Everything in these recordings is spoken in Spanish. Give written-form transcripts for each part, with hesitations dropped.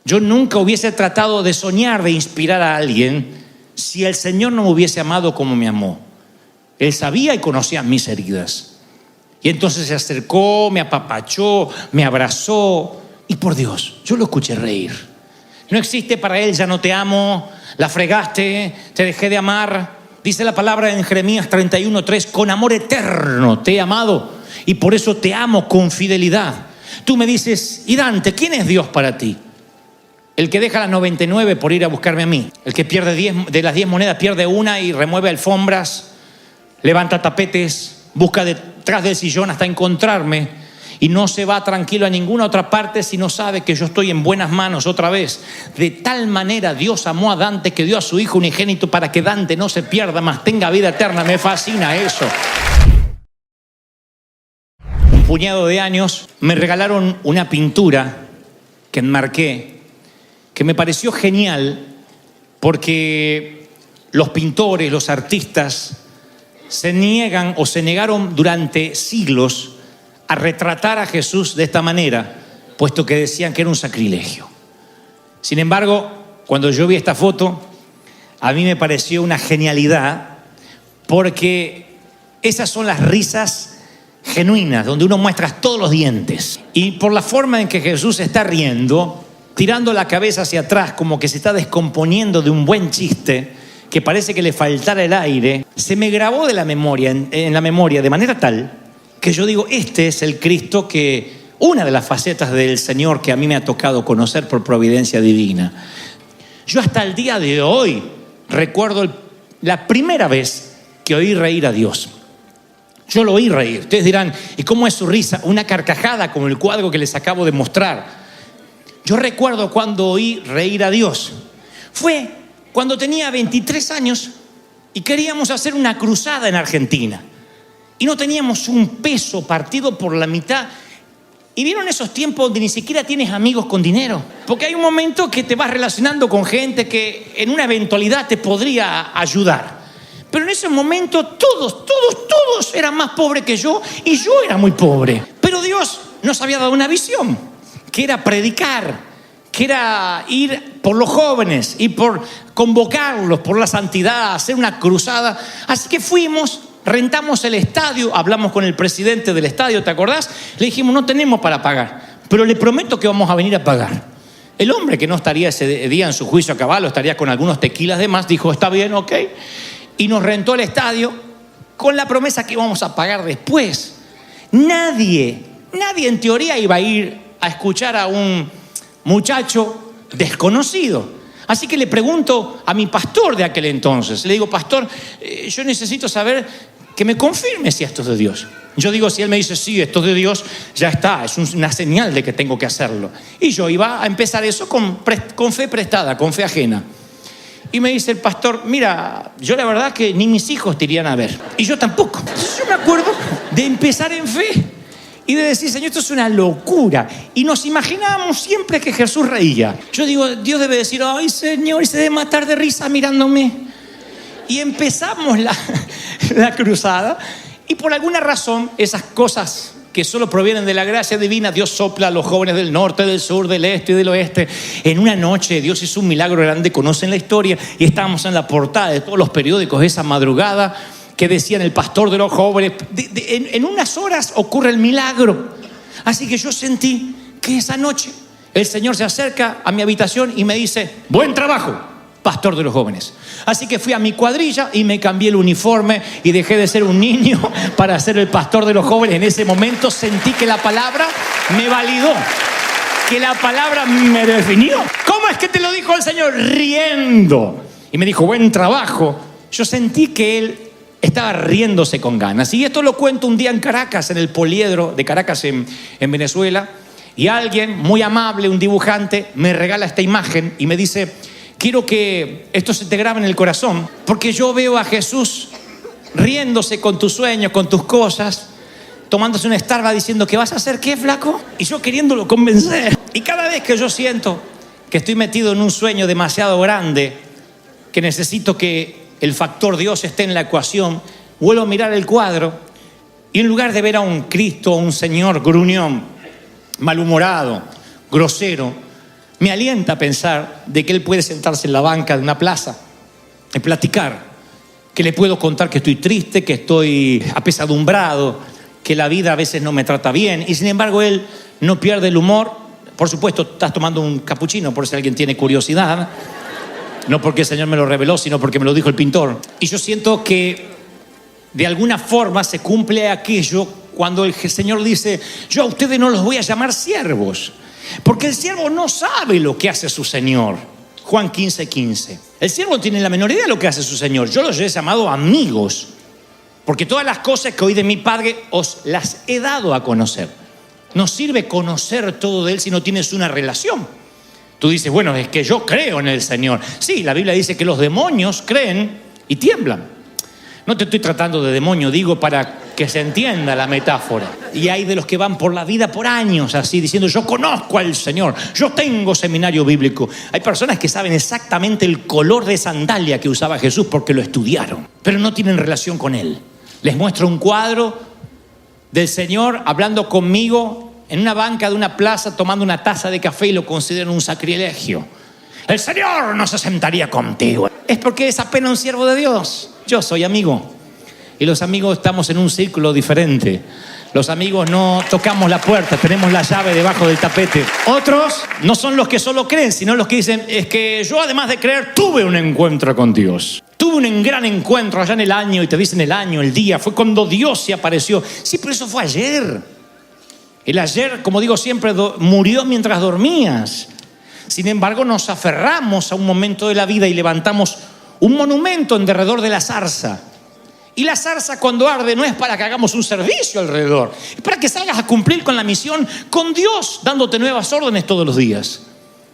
Yo nunca hubiese tratado de soñar, de inspirar a alguien si el Señor no me hubiese amado como me amó. Él sabía y conocía mis heridas. Y entonces se acercó, me apapachó, me abrazó. Y por Dios, yo lo escuché reír. No existe para él, ya no te amo, la fregaste, te dejé de amar. Dice la palabra en Jeremías 31:3, con amor eterno te he amado y por eso te amo con fidelidad. Tú me dices, y Dante, ¿quién es Dios para ti? El que deja las 99 por ir a buscarme a mí. El que pierde 10, de las 10 monedas pierde una y remueve alfombras, levanta tapetes, busca detrás del sillón hasta encontrarme y no se va tranquilo a ninguna otra parte si no sabe que yo estoy en buenas manos otra vez. De tal manera Dios amó a Dante que dio a su Hijo unigénito para que Dante no se pierda, mas tenga vida eterna. Me fascina eso. Un puñado de años me regalaron una pintura que enmarqué, que me pareció genial porque los pintores, los artistas se niegan o se negaron durante siglos a retratar a Jesús de esta manera, puesto que decían que era un sacrilegio. Sin embargo, cuando yo vi esta foto, a mí me pareció una genialidad, porque esas son las risas genuinas, donde uno muestra todos los dientes. Y por la forma en que Jesús está riendo, tirando la cabeza hacia atrás, como que se está descomponiendo de un buen chiste, que parece que le faltara el aire, se me grabó de la memoria, en la memoria, de manera tal que yo digo, este es el Cristo que, una de las facetas del Señor que a mí me ha tocado conocer por providencia divina. Yo hasta el día de hoy recuerdo la primera vez que oí reír a Dios. Yo lo oí reír. Ustedes dirán, ¿y cómo es su risa? Una carcajada como el cuadro que les acabo de mostrar. Yo recuerdo cuando oí reír a Dios. Fue cuando tenía 23 años y queríamos hacer una cruzada en Argentina. Y no teníamos un peso, partido por la mitad. Y vieron esos tiempos donde ni siquiera tienes amigos con dinero. Porque hay un momento que te vas relacionando con gente que en una eventualidad te podría ayudar. Pero en ese momento todos eran más pobres que yo y yo era muy pobre. Pero Dios nos había dado una visión, que era predicar, que era ir por los jóvenes y por convocarlos por la santidad, hacer una cruzada. Así que fuimos, rentamos el estadio, hablamos con el presidente del estadio, ¿te acordás? Le dijimos, no tenemos para pagar, pero le prometo que vamos a venir a pagar. El hombre, que no estaría ese día en su juicio a caballo, estaría con algunos tequilas de más, dijo, está bien, ok. Y nos rentó el estadio con la promesa que íbamos a pagar después. Nadie en teoría iba a ir a escuchar a un muchacho desconocido. Así que le pregunto a mi pastor de aquel entonces, le digo, pastor, yo necesito saber que me confirme si esto es de Dios. Yo digo, si él me dice, sí, esto es de Dios, ya está, es una señal de que tengo que hacerlo. Y yo iba a empezar eso con fe prestada, con fe ajena. Y me dice el pastor, mira, yo la verdad que ni mis hijos te irían a ver. Y yo tampoco. Entonces yo me acuerdo de empezar en fe y de decir, Señor, esto es una locura. Y nos imaginábamos siempre que Jesús reía. Yo digo, Dios debe decir, ay, Señor, y se debe matar de risa mirándome. Y empezamos la cruzada. Y por alguna razón, esas cosas que solo provienen de la gracia divina, Dios sopla a los jóvenes del norte, del sur, del este y del oeste. En una noche Dios hizo un milagro grande, conocen la historia, y estábamos en la portada de todos los periódicos esa madrugada que decían el pastor de los jóvenes. En unas horas ocurre el milagro. Así que yo sentí que esa noche el Señor se acerca a mi habitación y me dice, buen trabajo, pastor de los jóvenes. Así que fui a mi cuadrilla y me cambié el uniforme y dejé de ser un niño para ser el pastor de los jóvenes. En ese momento sentí que la palabra me validó, que la palabra me definió. ¿Cómo es que te lo dijo el Señor? Riendo. Y me dijo, buen trabajo. Yo sentí que Él estaba riéndose con ganas. Y esto lo cuento un día en Caracas, en el Poliedro de Caracas en Venezuela. Y alguien muy amable, un dibujante, me regala esta imagen y me dice, quiero que esto se te grabe en el corazón, porque yo veo a Jesús riéndose con tus sueños, con tus cosas, tomándose una Starbucks diciendo, ¿qué vas a hacer? ¿Qué, flaco? Y yo queriéndolo convencer. Y cada vez que yo siento que estoy metido en un sueño demasiado grande, que necesito que el factor Dios esté en la ecuación, vuelvo a mirar el cuadro y en lugar de ver a un Cristo, un Señor gruñón, malhumorado, grosero, me alienta a pensar de que él puede sentarse en la banca de una plaza y platicar, que le puedo contar que estoy triste, que estoy apesadumbrado, que la vida a veces no me trata bien, y sin embargo él no pierde el humor. Por supuesto, estás tomando un capuchino por si alguien tiene curiosidad, no porque el Señor me lo reveló, sino porque me lo dijo el pintor. Y yo siento que de alguna forma se cumple aquello cuando el Señor dice: yo a ustedes no los voy a llamar siervos, porque el siervo no sabe lo que hace su Señor. Juan 15:15. El siervo no tiene la menor idea de lo que hace su Señor. Yo los he llamado amigos, porque todas las cosas que oí de mi Padre os las he dado a conocer. No sirve conocer todo de Él si no tienes una relación. Tú dices: bueno, es que yo creo en el Señor. Sí, la Biblia dice que los demonios creen y tiemblan. No te estoy tratando de demonio, digo para que se entienda la metáfora. Y hay de los que van por la vida por años así, diciendo: yo conozco al Señor, yo tengo seminario bíblico. Hay personas que saben exactamente el color de sandalia que usaba Jesús porque lo estudiaron, pero no tienen relación con Él. Les muestro un cuadro del Señor hablando conmigo en una banca de una plaza tomando una taza de café y lo consideran un sacrilegio. El Señor no se sentaría contigo. Es porque es apenas un siervo de Dios. Yo soy amigo. Y los amigos estamos en un círculo diferente. Los amigos no tocamos la puerta, tenemos la llave debajo del tapete. Otros no son los que solo creen, sino los que dicen: es que yo, además de creer, tuve un encuentro con Dios. Tuve un gran encuentro allá en el año, y te dicen el año, el día, fue cuando Dios se apareció. Sí, pero eso fue ayer. El ayer, como digo siempre, murió mientras dormías. Sin embargo, nos aferramos a un momento de la vida y levantamos un monumento en derredor de la zarza. Y la zarza, cuando arde, no es para que hagamos un servicio alrededor, es para que salgas a cumplir con la misión con Dios, dándote nuevas órdenes todos los días.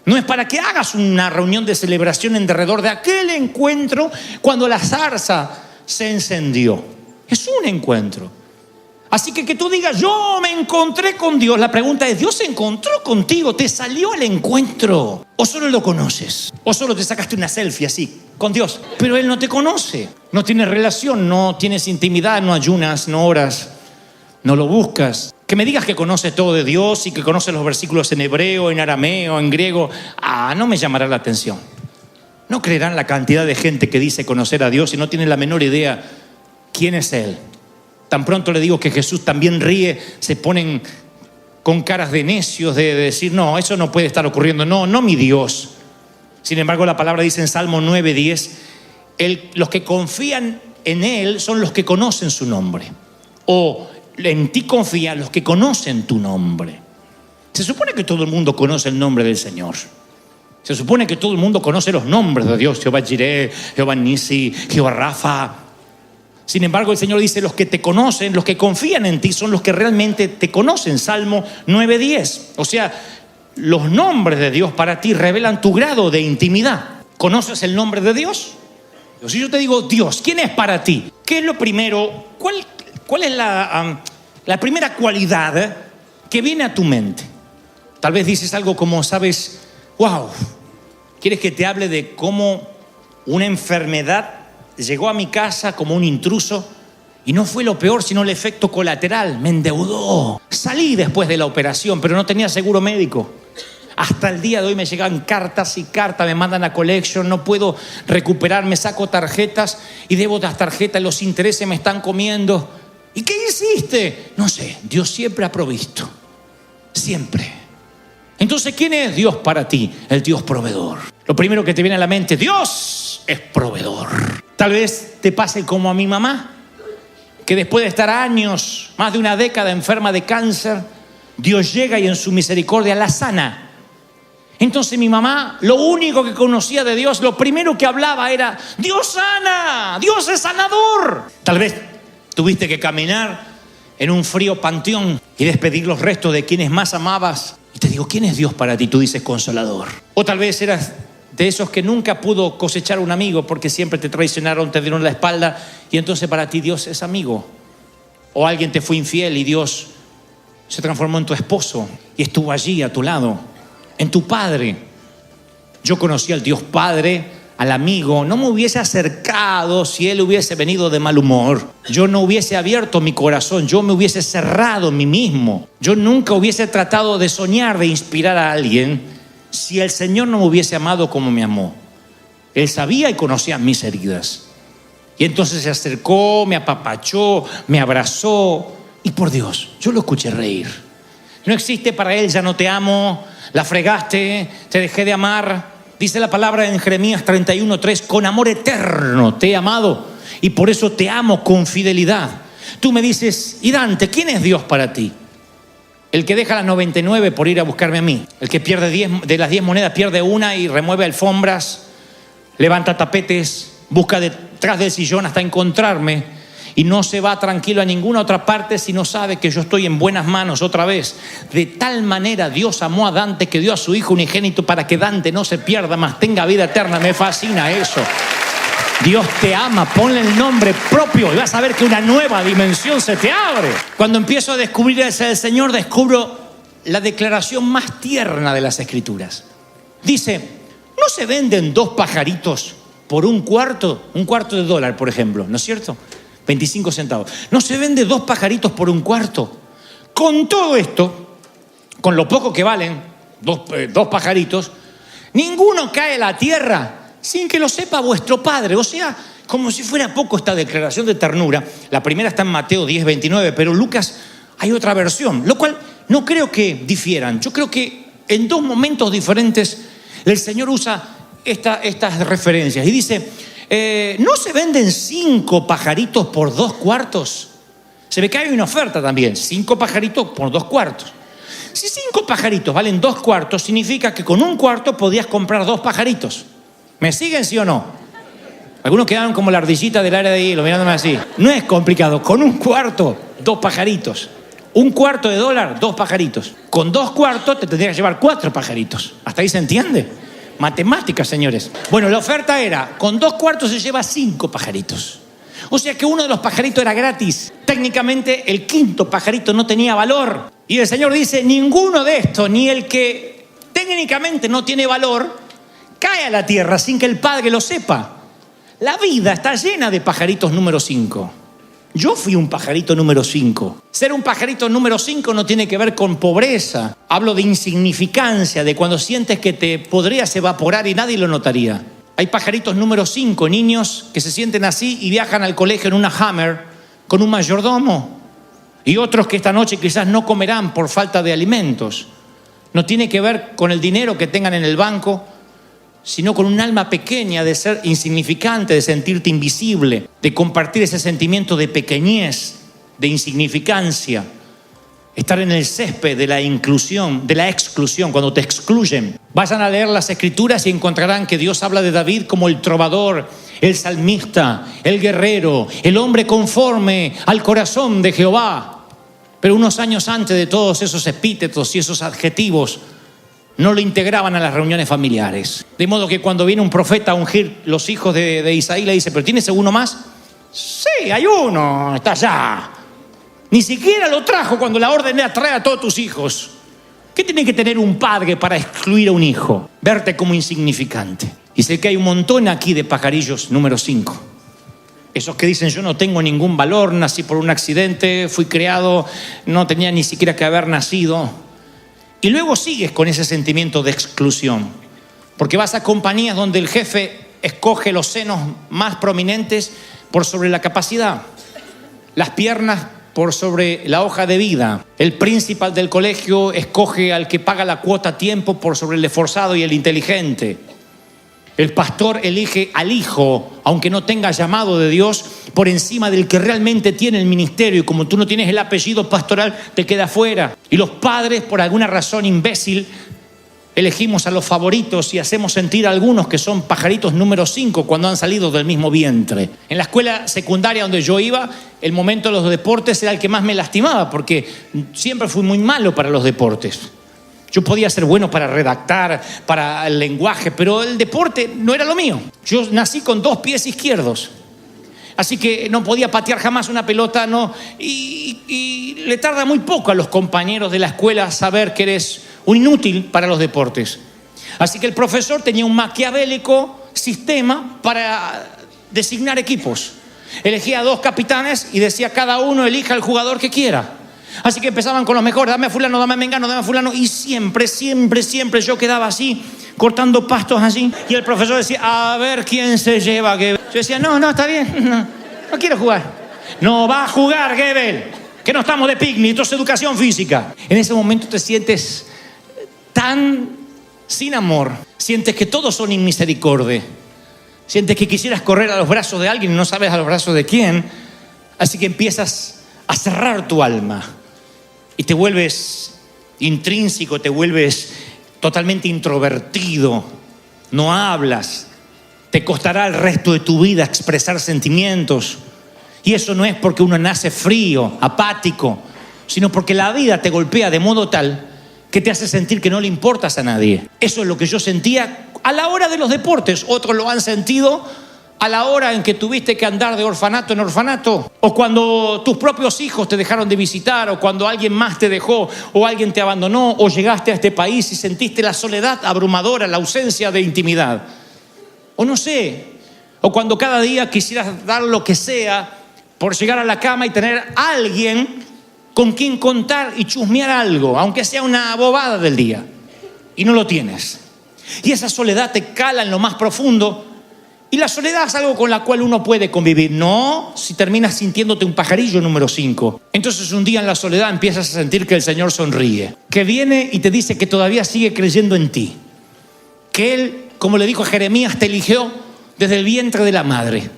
No es para que hagas una reunión de celebración en derredor de aquel encuentro cuando la zarza se encendió. Es un encuentro. Así que tú digas: yo me encontré con Dios. La pregunta es: ¿Dios se encontró contigo? ¿Te salió al encuentro? ¿O solo lo conoces? ¿O solo te sacaste una selfie así con Dios? Pero Él no te conoce. No tienes relación, no tienes intimidad, no ayunas, no oras, no lo buscas. Que me digas que conoces todo de Dios y que conoces los versículos en hebreo, en arameo, en griego, no me llamará la atención. No creerán la cantidad de gente que dice conocer a Dios y no tiene la menor idea quién es Él. Tan pronto le digo que Jesús también ríe, se ponen con caras de necios de decir: no, eso no puede estar ocurriendo. No, mi Dios. Sin embargo, la palabra dice en Salmo 9:10, los que confían en Él son los que conocen su nombre. O en ti confían los que conocen tu nombre. Se supone que todo el mundo conoce el nombre del Señor. Se supone que todo el mundo conoce los nombres de Dios: Jehová Jireh, Jehová Nisi, Jehová Rafa. Sin embargo, el Señor dice: los que te conocen, los que confían en ti, son los que realmente te conocen. Salmo 9:10. O sea, los nombres de Dios para ti revelan tu grado de intimidad. ¿Conoces el nombre de Dios? Si yo te digo Dios, ¿quién es para ti? ¿Qué es lo primero? ¿Cuál es la primera cualidad que viene a tu mente? Tal vez dices algo como: sabes, wow, ¿quieres que te hable de cómo una enfermedad llegó a mi casa como un intruso? Y no fue lo peor, sino el efecto colateral. Me endeudó. Salí después de la operación, pero no tenía seguro médico. Hasta el día de hoy me llegan cartas y cartas, me mandan a collection, no puedo recuperarme, saco tarjetas y debo las tarjetas, los intereses me están comiendo. ¿Y qué hiciste? No sé, Dios siempre ha provisto. Siempre. Entonces, ¿quién es Dios para ti? El Dios proveedor. Lo primero que te viene a la mente: Dios es proveedor. Tal vez te pase como a mi mamá, que después de estar años, más de una década enferma de cáncer, Dios llega y en su misericordia la sana. Entonces mi mamá, lo único que conocía de Dios, lo primero que hablaba era: Dios sana, Dios es sanador. Tal vez tuviste que caminar en un frío panteón y despedir los restos de quienes más amabas. Y te digo: ¿quién es Dios para ti? Tú dices: consolador. O tal vez eras de esos que nunca pudo cosechar un amigo porque siempre te traicionaron, te dieron la espalda, y entonces para ti Dios es amigo. O alguien te fue infiel y Dios se transformó en tu esposo y estuvo allí a tu lado, en tu padre. Yo conocí al Dios Padre, al amigo. No me hubiese acercado si Él hubiese venido de mal humor. Yo no hubiese abierto mi corazón, yo me hubiese cerrado en mí mismo. Yo nunca hubiese tratado de soñar, de inspirar a alguien si el Señor no me hubiese amado como me amó. Él sabía y conocía mis heridas. Y entonces se acercó, me apapachó, me abrazó. Y por Dios, yo lo escuché reír. No existe para él, ya no te amo, la fregaste, te dejé de amar. Dice la palabra en Jeremías 31:3, con amor eterno te he amado y por eso te amo con fidelidad. Tú me dices, y Dante, ¿quién es Dios para ti? El que deja las 99 por ir a buscarme a mí. El que pierde 10, de las 10 monedas pierde una y remueve alfombras, levanta tapetes, busca detrás del sillón hasta encontrarme y no se va tranquilo a ninguna otra parte si no sabe que yo estoy en buenas manos otra vez. De tal manera Dios amó a Dante que dio a su Hijo unigénito para que Dante no se pierda, mas tenga vida eterna. Me fascina eso. Dios te ama, ponle el nombre propio y vas a ver que una nueva dimensión se te abre. Cuando empiezo a descubrir ese Señor, descubro la declaración más tierna de las Escrituras. Dice, ¿no se venden 2 pajaritos por un cuarto de dólar, por ejemplo? ¿No es cierto? 25 centavos. ¿No se vende 2 pajaritos por un cuarto? Con todo esto, con lo poco que valen, dos pajaritos, ninguno cae a la tierra sin que lo sepa vuestro Padre. O sea, como si fuera poco esta declaración de ternura. La primera está en Mateo 10:29, pero Lucas hay otra versión, lo cual no creo que difieran. Yo creo que en 2 momentos diferentes el Señor usa estas referencias y dice, ¿no se venden 5 pajaritos por 2 cuartos? Se ve que hay una oferta también, 5 pajaritos por 2 cuartos. Si 5 pajaritos valen 2 cuartos, significa que con un cuarto podías comprar 2 pajaritos. ¿Me siguen, sí o no? Algunos quedaron como la ardillita del área de hilo, mirándome así. No es complicado, con un cuarto, 2 pajaritos. Un cuarto de dólar, 2 pajaritos. Con 2 cuartos te tendrías que llevar 4 pajaritos. ¿Hasta ahí se entiende? Matemáticas, señores. Bueno, la oferta era, con 2 cuartos se lleva 5 pajaritos. O sea que uno de los pajaritos era gratis. Técnicamente el 5.º pajarito no tenía valor. Y el Señor dice, ninguno de estos, ni el que técnicamente no tiene valor, cae a la tierra sin que el Padre lo sepa. La vida está llena de pajaritos número 5. Yo fui un pajarito número 5. Ser un pajarito número 5 no tiene que ver con pobreza. Hablo de insignificancia, de cuando sientes que te podrías evaporar y nadie lo notaría. Hay pajaritos número 5, niños que se sienten así y viajan al colegio en una Hammer con un mayordomo. Y otros que esta noche quizás no comerán por falta de alimentos. No tiene que ver con el dinero que tengan en el banco, sino con un alma pequeña de ser insignificante, de sentirte invisible, de compartir ese sentimiento de pequeñez, de insignificancia, estar en el césped de la inclusión, de la exclusión, cuando te excluyen. Vayan a leer las Escrituras y encontrarán que Dios habla de David como el trovador, el salmista, el guerrero, el hombre conforme al corazón de Jehová. Pero unos años antes de todos esos epítetos y esos adjetivos, no lo integraban a las reuniones familiares. De modo que cuando viene un profeta a ungir los hijos de Isaí, le dice, ¿pero tienes uno más? Sí, hay uno, está allá. Ni siquiera lo trajo cuando la orden era traer a todos tus hijos. ¿Qué tiene que tener un padre para excluir a un hijo? Verte como insignificante. Y sé que hay un montón aquí de pajarillos número 5. Esos que dicen, yo no tengo ningún valor, nací por un accidente, fui creado, no tenía ni siquiera que haber nacido. Y luego sigues con ese sentimiento de exclusión, porque vas a compañías donde el jefe escoge los senos más prominentes por sobre la capacidad, las piernas por sobre la hoja de vida. El principal del colegio escoge al que paga la cuota a tiempo por sobre el esforzado y el inteligente. El pastor elige al hijo, aunque no tenga llamado de Dios, por encima del que realmente tiene el ministerio. Y como tú no tienes el apellido pastoral, te queda fuera. Y los padres, por alguna razón imbécil, elegimos a los favoritos y hacemos sentir a algunos que son pajaritos número 5 cuando han salido del mismo vientre. En la escuela secundaria donde yo iba, el momento de los deportes era el que más me lastimaba, porque siempre fui muy malo para los deportes. Yo podía ser bueno para redactar, para el lenguaje, pero el deporte no era lo mío. Yo nací con 2 pies izquierdos, así que no podía patear jamás una pelota, no. Y le tarda muy poco a los compañeros de la escuela saber que eres un inútil para los deportes. Así que el profesor tenía un maquiavélico sistema para designar equipos. Elegía 2 capitanes y decía, cada uno elija al jugador que quiera. Así que empezaban con los mejores, dame a fulano, dame a mengano, dame a fulano. Y siempre yo quedaba así, cortando pastos así. Y el profesor decía, a ver quién se lleva a Gebel. Yo decía, no, está bien, no quiero jugar. No va a jugar Gebel, que no estamos de picnic, esto es educación física. En ese momento te sientes tan sin amor, sientes que todos son inmisericordia, sientes que quisieras correr a los brazos de alguien y no sabes a los brazos de quién. Así que empiezas a cerrar tu alma y te vuelves intrínseco, te vuelves totalmente introvertido, no hablas, te costará el resto de tu vida expresar sentimientos. Y eso no es porque uno nace frío, apático, sino porque la vida te golpea de modo tal que te hace sentir que no le importas a nadie. Eso es lo que yo sentía a la hora de los deportes. Otros lo han sentido a la hora en que tuviste que andar de orfanato en orfanato, o cuando tus propios hijos te dejaron de visitar, o cuando alguien más te dejó, o alguien te abandonó, o llegaste a este país y sentiste la soledad abrumadora, la ausencia de intimidad. O no sé, o cuando cada día quisieras dar lo que sea por llegar a la cama y tener a alguien con quien contar y chusmear algo, aunque sea una bobada del día, y no lo tienes. Y esa soledad te cala en lo más profundo. Y la soledad es algo con la cual uno puede convivir. No si terminas sintiéndote un pajarillo número 5. Entonces un día en la soledad empiezas a sentir que el Señor sonríe, que viene y te dice que todavía sigue creyendo en ti, que Él, como le dijo a Jeremías, te eligió desde el vientre de la madre.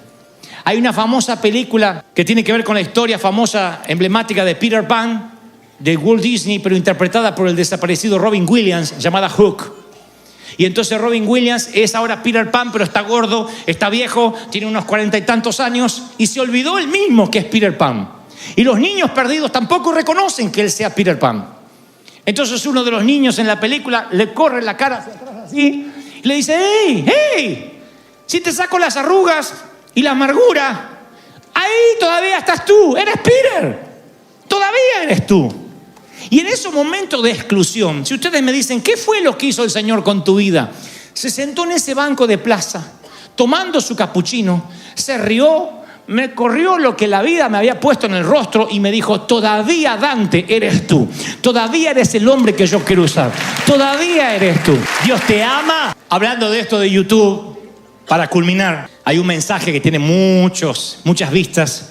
Hay una famosa película que tiene que ver con la historia famosa, emblemática de Peter Pan, de Walt Disney, pero interpretada por el desaparecido Robin Williams, llamada Hook. Y entonces Robin Williams es ahora Peter Pan, pero está gordo, está viejo, tiene unos 40 y tantos años y se olvidó él mismo que es Peter Pan. Y los niños perdidos tampoco reconocen que él sea Peter Pan. Entonces uno de los niños en la película le corre la cara hacia atrás así y le dice, ¡hey! Si te saco las arrugas y la amargura, ahí todavía estás tú, eres Peter, todavía eres tú. Y en esos momentos de exclusión, si ustedes me dicen, ¿qué fue lo que hizo el Señor con tu vida? Se sentó en ese banco de plaza, tomando su capuchino, se rió, me corrió lo que la vida me había puesto en el rostro y me dijo, todavía Dante eres tú, todavía eres el hombre que yo quiero usar, todavía eres tú. Dios te ama. Hablando de esto de YouTube, para culminar, hay un mensaje que tiene muchas vistas,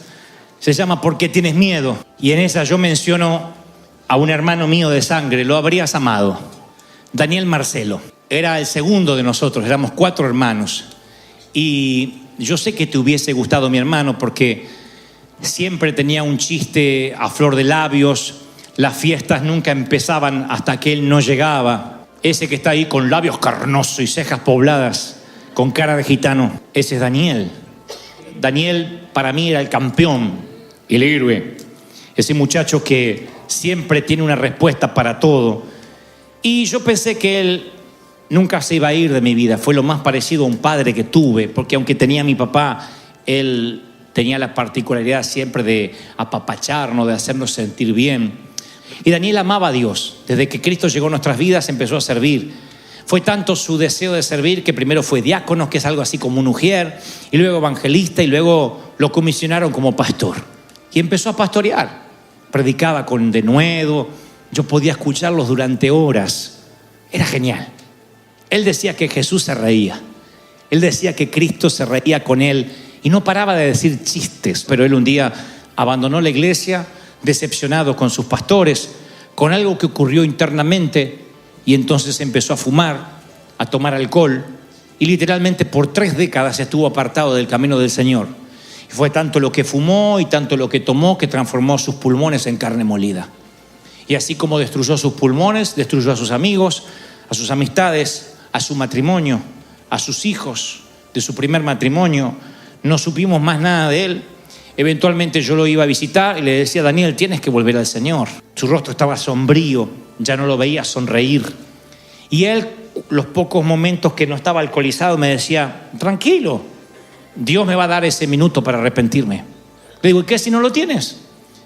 se llama ¿Por qué tienes miedo? Y en esa yo menciono a un hermano mío de sangre, lo habrías amado, Daniel Marcelo. Era el segundo de nosotros, éramos 4 hermanos. Y yo sé que te hubiese gustado mi hermano porque siempre tenía un chiste a flor de labios, las fiestas nunca empezaban hasta que él no llegaba. Ese que está ahí con labios carnosos y cejas pobladas, con cara de gitano, ese es Daniel. Daniel para mí era el campeón, el héroe, ese muchacho que siempre tiene una respuesta para todo. Y yo pensé que él nunca se iba a ir de mi vida. Fue lo más parecido a un padre que tuve, porque aunque tenía a mi papá, él tenía la particularidad siempre de apapacharnos, de hacernos sentir bien. Y Daniel amaba a Dios. Desde que Cristo llegó a nuestras vidas empezó a servir. Fue tanto su deseo de servir que primero fue diácono, que es algo así como un ujier, y luego evangelista, y luego lo comisionaron como pastor. Y empezó a pastorear. Predicaba con denuedo, yo podía escucharlos durante horas. Era genial. Él decía que Jesús se reía. Él decía que Cristo se reía con él y no paraba de decir chistes. Pero él un día abandonó la iglesia, decepcionado con sus pastores, con algo que ocurrió internamente, y entonces empezó a fumar, a tomar alcohol, y literalmente por 3 décadas estuvo apartado del camino del Señor. Y fue tanto lo que fumó y tanto lo que tomó que transformó sus pulmones en carne molida. Y así como destruyó sus pulmones, destruyó a sus amigos, a sus amistades, a su matrimonio, a sus hijos de su primer matrimonio. No supimos más nada de él. Eventualmente yo lo iba a visitar y le decía, Daniel, tienes que volver al Señor. Su rostro estaba sombrío, ya no lo veía sonreír. Y él, los pocos momentos que no estaba alcoholizado, me decía, tranquilo, Dios me va a dar ese minuto para arrepentirme. Le digo, ¿y qué si no lo tienes?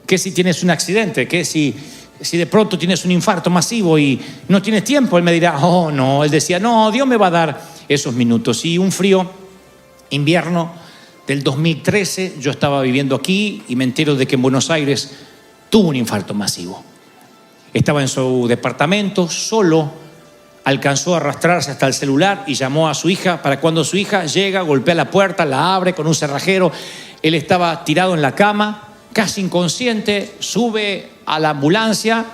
¿Qué si tienes un accidente? ¿Qué si de pronto tienes un infarto masivo y no tienes tiempo? Él me dirá, oh no. Él decía, no, Dios me va a dar esos minutos. Y un frío invierno del 2013, yo estaba viviendo aquí y me entero de que en Buenos Aires tuvo un infarto masivo. Estaba en su departamento, solo, alcanzó a arrastrarse hasta el celular y llamó a su hija para cuando su hija llega, golpea la puerta, la abre con un cerrajero. Él estaba tirado en la cama, casi inconsciente, sube a la ambulancia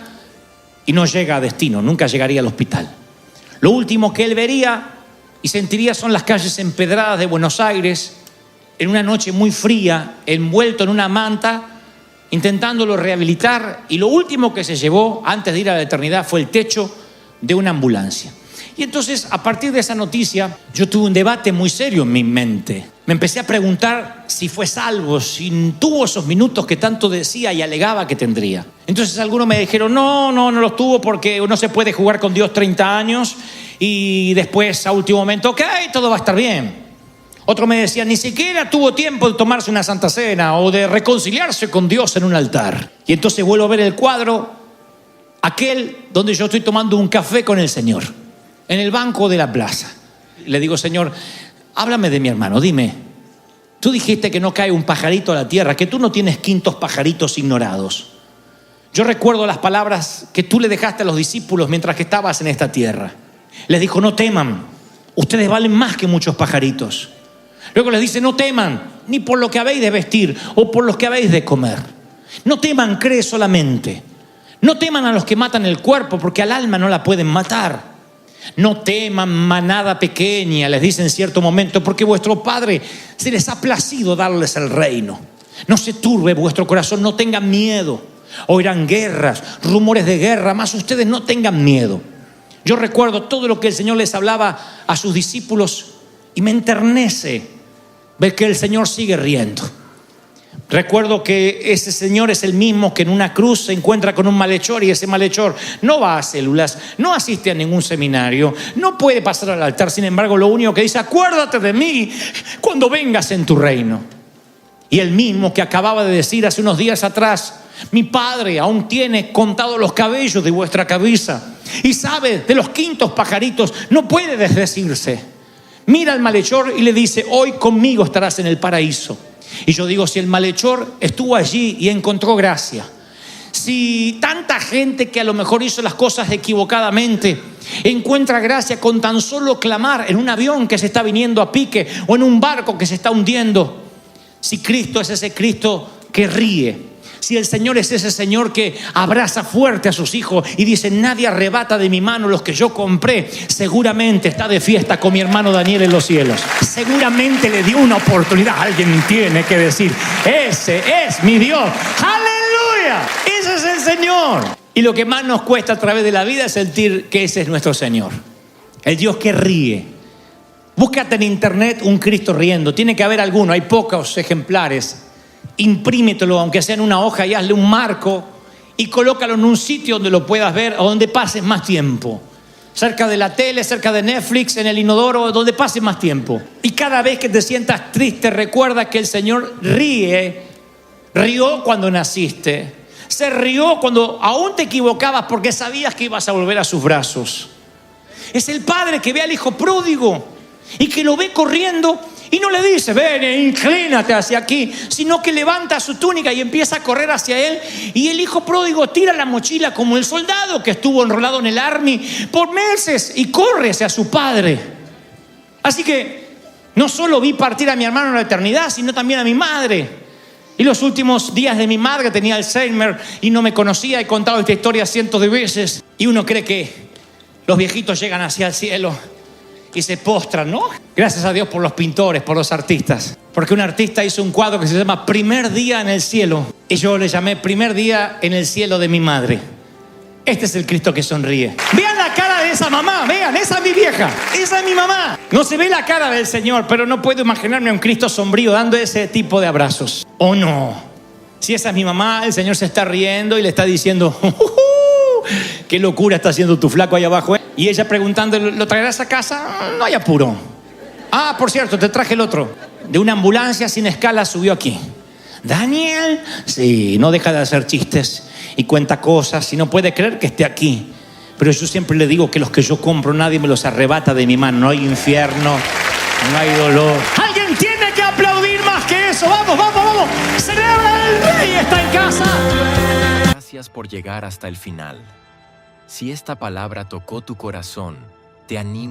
y no llega a destino, nunca llegaría al hospital. Lo último que él vería y sentiría son las calles empedradas de Buenos Aires, en una noche muy fría, envuelto en una manta, intentándolo rehabilitar, y lo último que se llevó antes de ir a la eternidad fue el techo de una ambulancia. Y entonces, a partir de esa noticia, yo tuve un debate muy serio en mi mente. Me empecé a preguntar si fue salvo, si tuvo esos minutos que tanto decía y alegaba que tendría. Entonces algunos me dijeron, no los tuvo porque no se puede jugar con Dios 30 años y después a último momento, ok, todo va a estar bien. Otros me decían, ni siquiera tuvo tiempo de tomarse una santa cena o de reconciliarse con Dios en un altar. Y entonces vuelvo a ver el cuadro, aquel donde yo estoy tomando un café con el Señor, en el banco de la plaza. Le digo, Señor, háblame de mi hermano, dime, tú dijiste que no cae un pajarito a la tierra, que tú no tienes quintos pajaritos ignorados. Yo recuerdo las palabras que tú le dejaste a los discípulos mientras que estabas en esta tierra. Les dijo, no teman, ustedes valen más que muchos pajaritos. Luego les dice, no teman, ni por lo que habéis de vestir o por lo que habéis de comer. No teman, cree solamente. No teman a los que matan el cuerpo, porque al alma no la pueden matar. No teman, manada pequeña, les dice en cierto momento, porque vuestro Padre se les ha placido darles el reino. No se turbe vuestro corazón, no tengan miedo. Oirán guerras, rumores de guerra, mas ustedes no tengan miedo. Yo recuerdo todo lo que el Señor les hablaba a sus discípulos y me enternece ver que el Señor sigue riendo. Recuerdo que ese Señor es el mismo que en una cruz se encuentra con un malhechor y ese malhechor no va a células, no asiste a ningún seminario, no puede pasar al altar. Sin embargo, lo único que dice, acuérdate de mí cuando vengas en tu reino. Y el mismo que acababa de decir hace unos días atrás, mi Padre aún tiene contados los cabellos de vuestra cabeza y sabe de los quintos pajaritos, no puede desdecirse. Mira al malhechor y le dice, hoy conmigo estarás en el paraíso. Y yo digo, si el malhechor estuvo allí y encontró gracia, si tanta gente que a lo mejor hizo las cosas equivocadamente encuentra gracia con tan solo clamar en un avión que se está viniendo a pique o en un barco que se está hundiendo, si Cristo es ese Cristo que ríe, si el Señor es ese Señor que abraza fuerte a sus hijos y dice, nadie arrebata de mi mano los que yo compré, seguramente está de fiesta con mi hermano Daniel en los cielos. Seguramente le dio una oportunidad. Alguien tiene que decir, ese es mi Dios. ¡Aleluya! Ese es el Señor. Y lo que más nos cuesta a través de la vida es sentir que ese es nuestro Señor. El Dios que ríe. Búscate en internet un Cristo riendo. Tiene que haber alguno, hay pocos ejemplares. Imprímetelo, aunque sea en una hoja, y hazle un marco y colócalo en un sitio donde lo puedas ver o donde pases más tiempo. Cerca de la tele, cerca de Netflix, en el inodoro, donde pases más tiempo. Y cada vez que te sientas triste, recuerda que el Señor rió cuando naciste. Se rió cuando aún te equivocabas porque sabías que ibas a volver a sus brazos. Es el Padre que ve al hijo pródigo y que lo ve corriendo. Y no le dice, ven, inclínate hacia aquí, sino que levanta su túnica y empieza a correr hacia él. Y el hijo pródigo tira la mochila como el soldado que estuvo enrolado en el army por meses y corre hacia su padre. Así que no solo vi partir a mi hermano en la eternidad, sino también a mi madre. Y los últimos días de mi madre tenía Alzheimer y no me conocía. He contado esta historia cientos de veces. Y uno cree que los viejitos llegan hacia el cielo y se postran, ¿no? Gracias a Dios por los pintores, por los artistas. Porque un artista hizo un cuadro que se llama Primer Día en el Cielo. Y yo le llamé Primer Día en el Cielo de mi madre. Este es el Cristo que sonríe. Vean la cara de esa mamá, vean, esa es mi vieja, esa es mi mamá. No se ve la cara del Señor, pero no puedo imaginarme a un Cristo sombrío dando ese tipo de abrazos. ¿O no? Si esa es mi mamá, el Señor se está riendo y le está diciendo, qué locura está haciendo tu flaco ahí abajo, ¿eh? Y ella preguntando, ¿lo traerás a casa? No hay apuro. Ah, por cierto, te traje el otro. De una ambulancia sin escala subió aquí. ¿Daniel? Sí, no deja de hacer chistes y cuenta cosas y no puede creer que esté aquí. Pero yo siempre le digo que los que yo compro nadie me los arrebata de mi mano. No hay infierno, no hay dolor. Alguien tiene que aplaudir más que eso. Vamos, vamos, vamos. Celebra, el rey está en casa. Gracias por llegar hasta el final. Si esta palabra tocó tu corazón, te animo